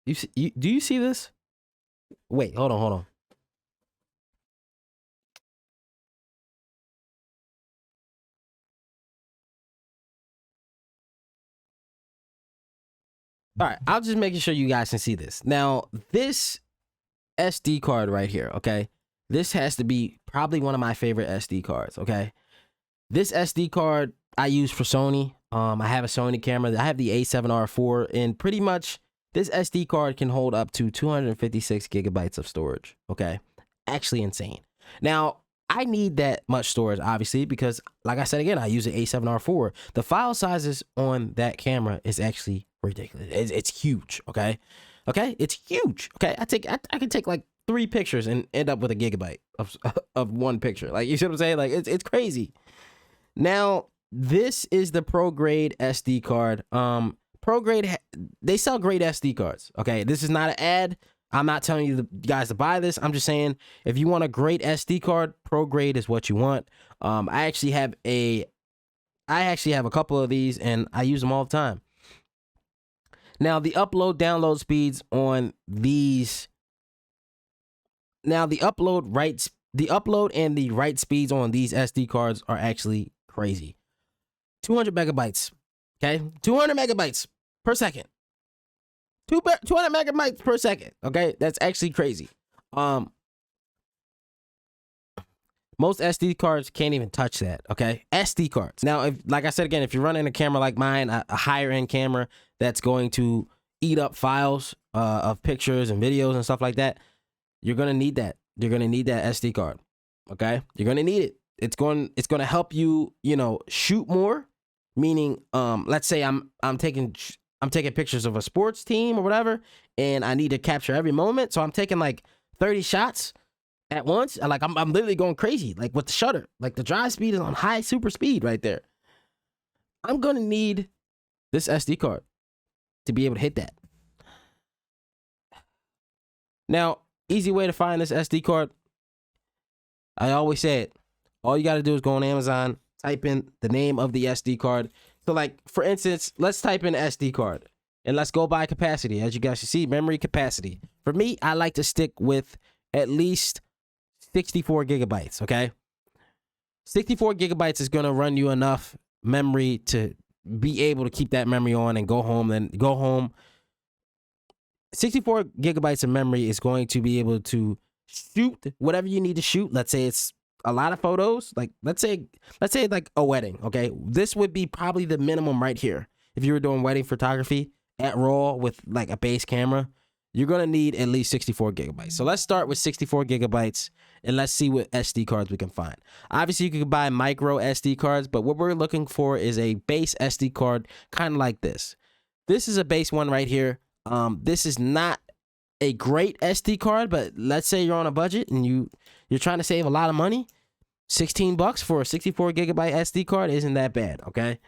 Do you see this? Wait, hold on, hold on. All right, I'll just making sure you guys can see this. Now, this SD card right here, okay? This has to be probably one of my favorite SD cards, okay? This SD card I use for Sony. I have a Sony camera. I have the A7R4, and pretty much this SD card can hold up to 256 gigabytes of storage, okay? Actually insane. Now, I need that much storage, obviously, because like I said again, I use an A7R4. The file sizes on that camera is actually ridiculous. It's huge, okay? Okay, it's huge. Okay, I can take like 3 pictures and end up with a gigabyte of one picture. Like, you see what I'm saying? Like, it's crazy. Now, this is the pro grade SD card. Pro grade, they sell great SD cards. Okay, this is not an ad. I'm not telling you guys to buy this. I'm just saying, if you want a great SD card, pro grade is what you want. I actually have a couple of these, and I use them all the time. Now, the upload speeds on these. Now, the upload and the write speeds on these SD cards are actually crazy. 200 megabytes. Okay, 200 megabytes per second. 200 megabytes per second. Okay, that's actually crazy. Most SD cards can't even touch that. Okay, SD cards. Now, if, like I said again, if you're running a camera like mine, a higher end camera that's going to eat up files of pictures and videos and stuff like that, you're gonna need that. You're gonna need that SD card. Okay, you're gonna need it. It's gonna help you, shoot more. Meaning, let's say I'm taking pictures of a sports team or whatever, and I need to capture every moment. So I'm taking like 30 shots at once. Like I'm literally going crazy, like with the shutter. Like the drive speed is on high super speed right there. I'm gonna need this SD card to be able to hit that. Now, easy way to find this SD card. I always say it. All you got to do is go on Amazon, type in the name of the SD card. So, like, for instance, let's type in SD card and let's go by capacity. As you guys can see, memory capacity. For me, I like to stick with at least 64 gigabytes, okay? 64 gigabytes is going to run you enough memory to be able to keep that memory on and go home. Then go home. 64 gigabytes of memory is going to be able to shoot whatever you need to shoot. Let's say it's a lot of photos. Like, let's say like a wedding, okay? This would be probably the minimum right here. If you were doing wedding photography at RAW with like a base camera, you're going to need at least 64 gigabytes. So let's start with 64 gigabytes and let's see what SD cards we can find. Obviously, you can buy micro SD cards, but what we're looking for is a base SD card, kind of like this. This is a base one right here. This is not a great SD card, but let's say you're on a budget and you're trying to save a lot of money. $16 for a 64 gigabyte SD card isn't that bad, okay?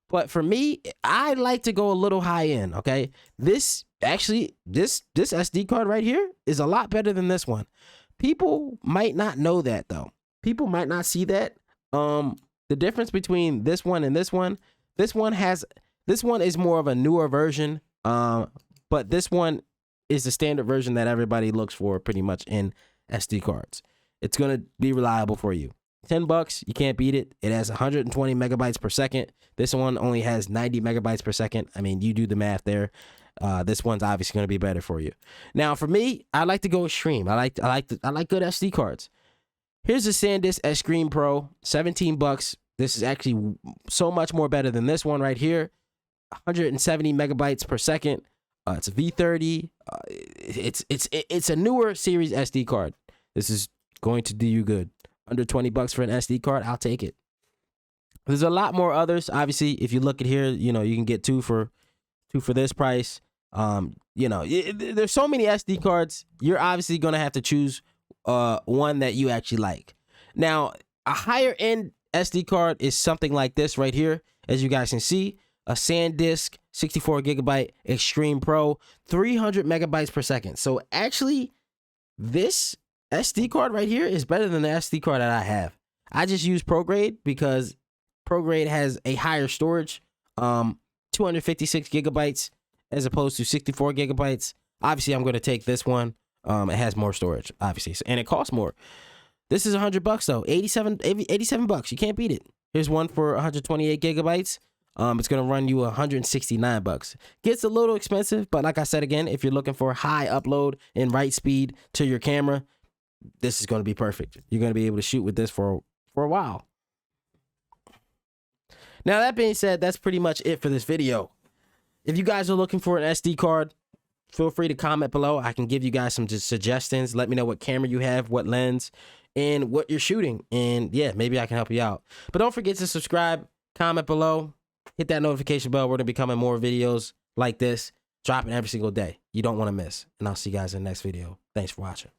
But for me, I like to go a little high end, okay? This SD card right here is a lot better than this one. People might not know that though. People might not see that. The difference between this one and this one is more of a newer version. But this one is the standard version that everybody looks for pretty much in SD cards. It's going to be reliable for you. $10, you can't beat it. It has 120 megabytes per second. This one only has 90 megabytes per second. I mean, you do the math there. This one's obviously going to be better for you. Now, for me, I like to go extreme. I like good SD cards. Here's the SanDisk Extreme Pro, $17. This is actually so much more better than this one right here. 170 megabytes per second. It's a V30. It's a newer series SD card. This is going to do you good. Under $20 for an SD card, I'll take it. There's a lot more others. Obviously, if you look at here, you can get two for this price. There's so many SD cards. You're obviously gonna have to choose one that you actually like. Now, a higher end SD card is something like this right here, as you guys can see. A SanDisk 64 gigabyte Extreme Pro, 300 megabytes per second. So actually, this SD card right here is better than the SD card that I have. I just use ProGrade because ProGrade has a higher storage, 256 gigabytes as opposed to 64 gigabytes. Obviously, I'm going to take this one. It has more storage, obviously, and it costs more. This is $100 though, 87 bucks. You can't beat it. Here's one for 128 gigabytes. It's gonna run you 169 bucks. Gets a little expensive, but like I said again, if you're looking for high upload and write speed to your camera, this is gonna be perfect. You're gonna be able to shoot with this for a while. Now that being said, that's pretty much it for this video. If you guys are looking for an SD card, feel free to comment below. I can give you guys some suggestions. Let me know what camera you have, what lens, and what you're shooting. And yeah, maybe I can help you out. But don't forget to subscribe, comment below, hit that notification bell. We're going to be coming more videos like this, dropping every single day. You don't want to miss. And I'll see you guys in the next video. Thanks for watching.